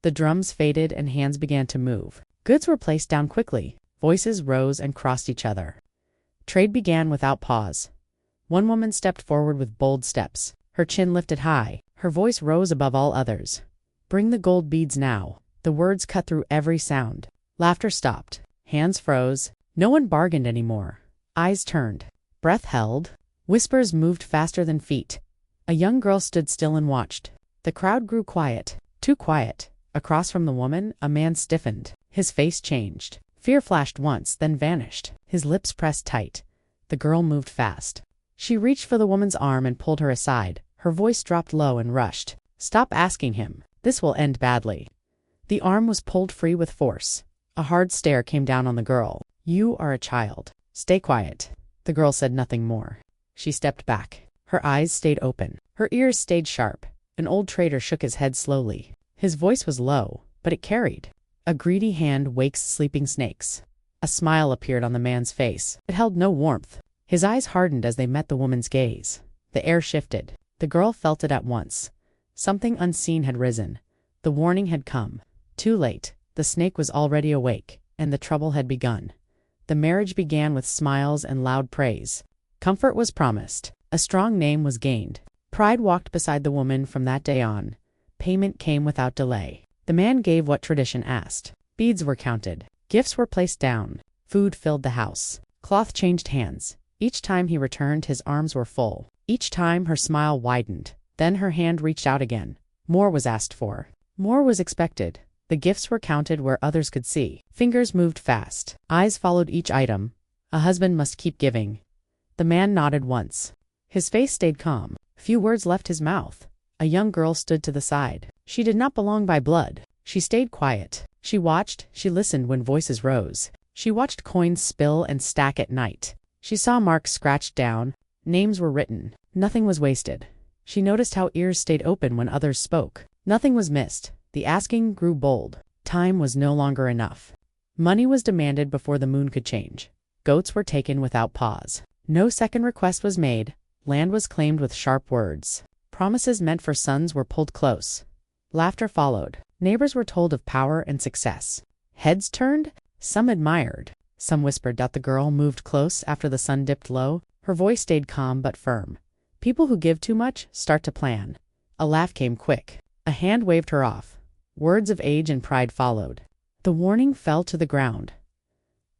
The drums faded and hands began to move. Goods were placed down quickly. Voices rose and crossed each other. Trade began without pause. One woman stepped forward with bold steps, her chin lifted high, her voice rose above all others. "Bring the gold beads now." The words cut through every sound. Laughter stopped. Hands froze. No one bargained anymore. Eyes turned. Breath held. Whispers moved faster than feet. A young girl stood still and watched. The crowd grew quiet. Too quiet. Across from the woman, a man stiffened. His face changed. Fear flashed once, then vanished. His lips pressed tight. The girl moved fast. She reached for the woman's arm and pulled her aside. Her voice dropped low and rushed. "Stop asking him. This will end badly." The arm was pulled free with force. A hard stare came down on the girl. "You are a child. Stay quiet." The girl said nothing more. She stepped back. Her eyes stayed open. Her ears stayed sharp. An old trader shook his head slowly. His voice was low, but it carried. "A greedy hand wakes sleeping snakes." A smile appeared on the man's face. It held no warmth. His eyes hardened as they met the woman's gaze. The air shifted. The girl felt it at once. Something unseen had risen. The warning had come. Too late. The snake was already awake, and the trouble had begun. The marriage began with smiles and loud praise. Comfort was promised. A strong name was gained. Pride walked beside the woman from that day on. Payment came without delay. The man gave what tradition asked. Beads were counted. Gifts were placed down. Food filled the house. Cloth changed hands. Each time he returned, his arms were full. Each time her smile widened. Then her hand reached out again. More was asked for. More was expected. The gifts were counted where others could see. Fingers moved fast. Eyes followed each item. A husband must keep giving. The man nodded once. His face stayed calm. Few words left his mouth. A young girl stood to the side. She did not belong by blood. She stayed quiet. She watched. She listened when voices rose. She watched coins spill and stack at night. She saw marks scratched down. Names were written. Nothing was wasted. She noticed how ears stayed open when others spoke. Nothing was missed. The asking grew bold. Time was no longer enough. Money was demanded before the moon could change. Goats were taken without pause. No second request was made. Land was claimed with sharp words. Promises meant for sons were pulled close. Laughter followed. Neighbors were told of power and success. Heads turned. Some admired. Some whispered that the girl moved close after the sun dipped low. Her voice stayed calm but firm. People who give too much start to plan. A laugh came quick. A hand waved her off. Words of age and pride followed. The warning fell to the ground.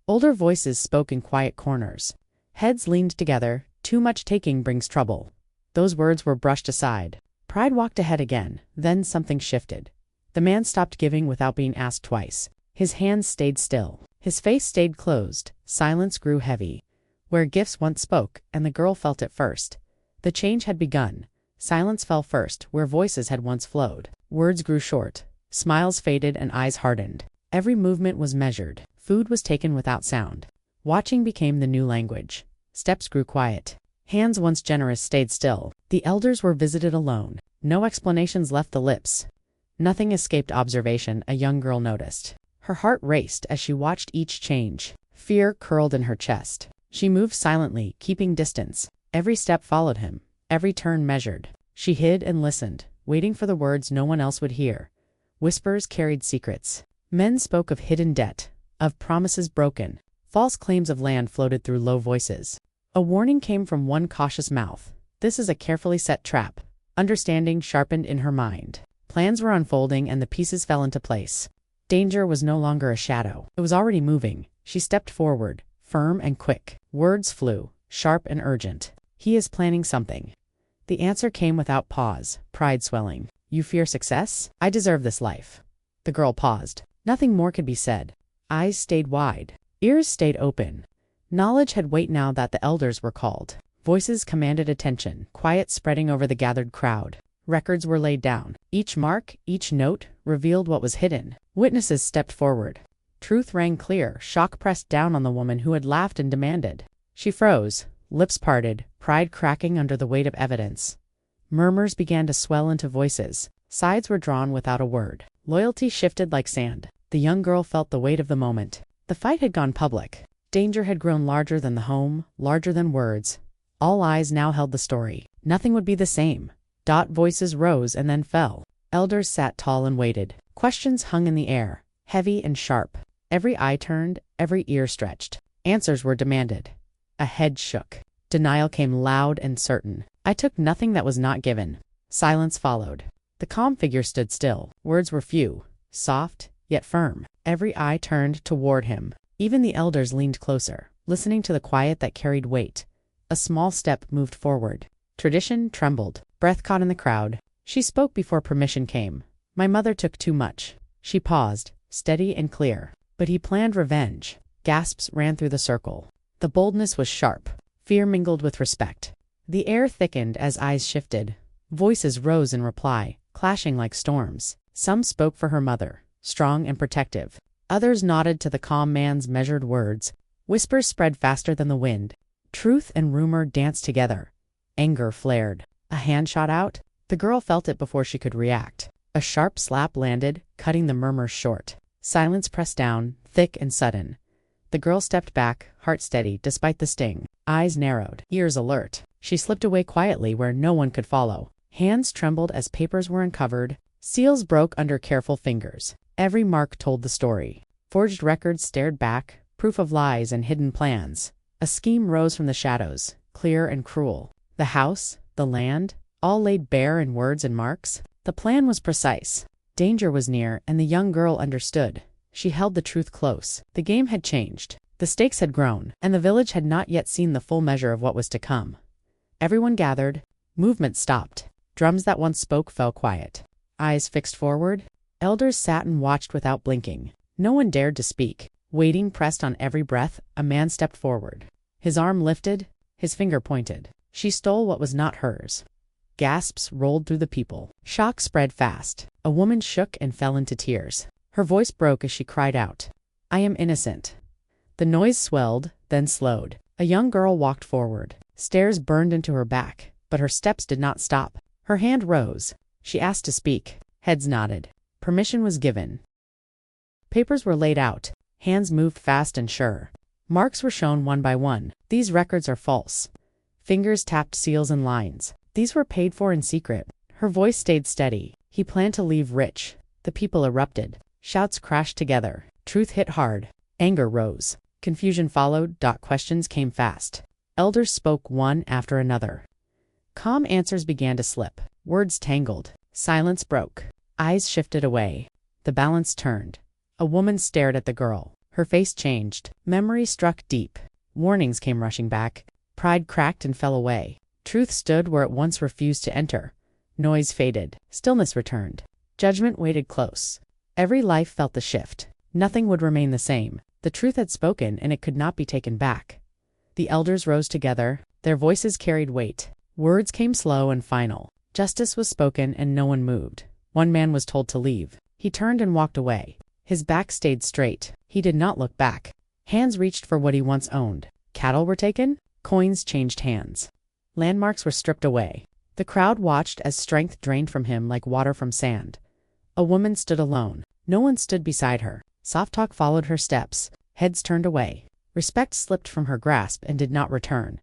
Older voices spoke in quiet corners. Heads leaned together. "Too much taking brings trouble." Those words were brushed aside. Pride walked ahead again. Then something shifted. The man stopped giving without being asked twice. His hands stayed still. His face stayed closed. Silence grew heavy. Where gifts once spoke, and the girl felt it first. The change had begun. Silence fell first, where voices had once flowed. Words grew short. Smiles faded and eyes hardened. Every movement was measured. Food was taken without sound. Watching became the new language. Steps grew quiet. Hands once generous stayed still. The elders were visited alone. No explanations left the lips. Nothing escaped observation, a young girl noticed. Her heart raced as she watched each change. Fear curled in her chest. She moved silently, keeping distance. Every step followed him. Every turn measured. She hid and listened, waiting for the words no one else would hear. Whispers carried secrets. Men spoke of hidden debt, of promises broken. False claims of land floated through low voices. A warning came from one cautious mouth. "This is a carefully set trap." Understanding sharpened in her mind. Plans were unfolding and the pieces fell into place. Danger was no longer a shadow. It was already moving. She stepped forward, firm and quick. Words flew, sharp and urgent. "He is planning something." The answer came without pause, pride swelling. "You fear success? I deserve this life." The girl paused. Nothing more could be said. Eyes stayed wide. Ears stayed open. Knowledge had weight now that the elders were called. Voices commanded attention, quiet spreading over the gathered crowd. Records were laid down. Each mark, each note, revealed what was hidden. Witnesses stepped forward. Truth rang clear. Shock pressed down on the woman who had laughed and demanded. She froze, lips parted, pride cracking under the weight of evidence. Murmurs began to swell into voices. Sides were drawn without a word. Loyalty shifted like sand. The young girl felt the weight of the moment. The fight had gone public. Danger had grown larger than the home, larger than words. All eyes now held the story. Nothing would be the same. Voices rose and then fell. Elders sat tall and waited. Questions hung in the air, heavy and sharp. Every eye turned, every ear stretched. Answers were demanded. A head shook. Denial came loud and certain. I took nothing that was not given. Silence followed. The calm figure stood still. Words were few, soft, yet firm. Every eye turned toward him. Even the elders leaned closer, listening to the quiet that carried weight. A small step moved forward. Tradition trembled. Breath caught in the crowd. She spoke before permission came. My mother took too much. She paused, steady and clear. But he planned revenge. Gasps ran through the circle. The boldness was sharp. Fear mingled with respect. The air thickened as eyes shifted. Voices rose in reply, clashing like storms. Some spoke for her mother, strong and protective. Others nodded to the calm man's measured words. Whispers spread faster than the wind. Truth and rumor danced together. Anger flared. A hand shot out. The girl felt it before she could react. A sharp slap landed, cutting the murmurs short. Silence pressed down, thick and sudden. The girl stepped back, heart steady despite the sting. Eyes narrowed, ears alert. She slipped away quietly where no one could follow. Hands trembled as papers were uncovered. Seals broke under careful fingers. Every mark told the story. Forged records stared back, proof of lies and hidden plans. A scheme rose from the shadows, clear and cruel. The house, the land, all laid bare in words and marks. The plan was precise. Danger was near, and the young girl understood. She held the truth close. The game had changed. The stakes had grown, and the village had not yet seen the full measure of what was to come. Everyone gathered. Movement stopped. Drums that once spoke fell quiet. Eyes fixed forward. Elders sat and watched without blinking. No one dared to speak. Waiting pressed on every breath, a man stepped forward. His arm lifted, his finger pointed. She stole what was not hers. Gasps rolled through the people. Shock spread fast. A woman shook and fell into tears. Her voice broke as she cried out, "I am innocent." The noise swelled, then slowed. A young girl walked forward. Stares burned into her back, but her steps did not stop. Her hand rose. She asked to speak. Heads nodded. Permission was given. Papers were laid out. Hands moved fast and sure. Marks were shown one by one. These records are false. Fingers tapped seals and lines. These were paid for in secret. Her voice stayed steady. He planned to leave rich. The people erupted. Shouts crashed together. Truth hit hard. Anger rose. Confusion followed. Questions came fast. Elders spoke one after another. Calm answers began to slip. Words tangled. Silence broke. Eyes shifted away. The balance turned. A woman stared at the girl. Her face changed. Memory struck deep. Warnings came rushing back. Pride cracked and fell away. Truth stood where it once refused to enter. Noise faded. Stillness returned. Judgment waited close. Every life felt the shift. Nothing would remain the same. The truth had spoken, and it could not be taken back. The elders rose together. Their voices carried weight. Words came slow and final. Justice was spoken, and no one moved. One man was told to leave. He turned and walked away. His back stayed straight. He did not look back. Hands reached for what he once owned. Cattle were taken. Coins changed hands. Landmarks were stripped away. The crowd watched as strength drained from him like water from sand. A woman stood alone. No one stood beside her. Soft talk followed her steps. Heads turned away. Respect slipped from her grasp and did not return.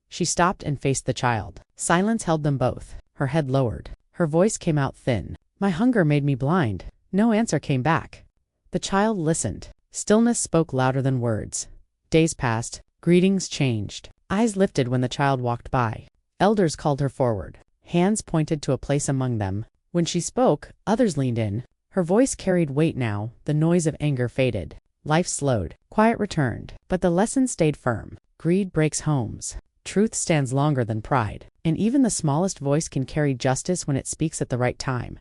She stopped and faced the child. Silence held them both. Her head lowered. Her voice came out thin. "My hunger made me blind." No answer came back. The child listened. Stillness spoke louder than words. Days passed. Greetings changed. Eyes lifted when the child walked by. Elders called her forward. Hands pointed to a place among them. When she spoke, others leaned in. Her voice carried weight now. The noise of anger faded. Life slowed. Quiet returned. But the lesson stayed firm. Greed breaks homes. Truth stands longer than pride. And even the smallest voice can carry justice when it speaks at the right time.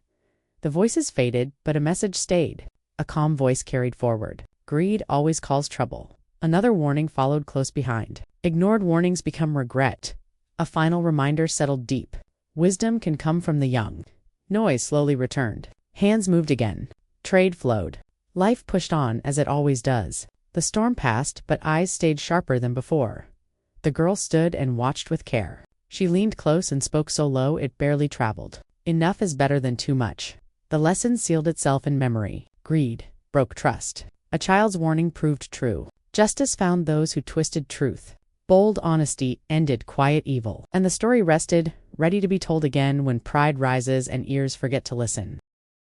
The voices faded, but a message stayed. A calm voice carried forward. Greed always calls trouble. Another warning followed close behind. Ignored warnings become regret. A final reminder settled deep. Wisdom can come from the young. Noise slowly returned. Hands moved again. Trade flowed. Life pushed on as it always does. The storm passed, but eyes stayed sharper than before. The girl stood and watched with care. She leaned close and spoke so low it barely traveled. Enough is better than too much. The lesson sealed itself in memory. Greed broke trust. A child's warning proved true. Justice found those who twisted truth. Bold honesty ended quiet evil. And the story rested, ready to be told again when pride rises and ears forget to listen.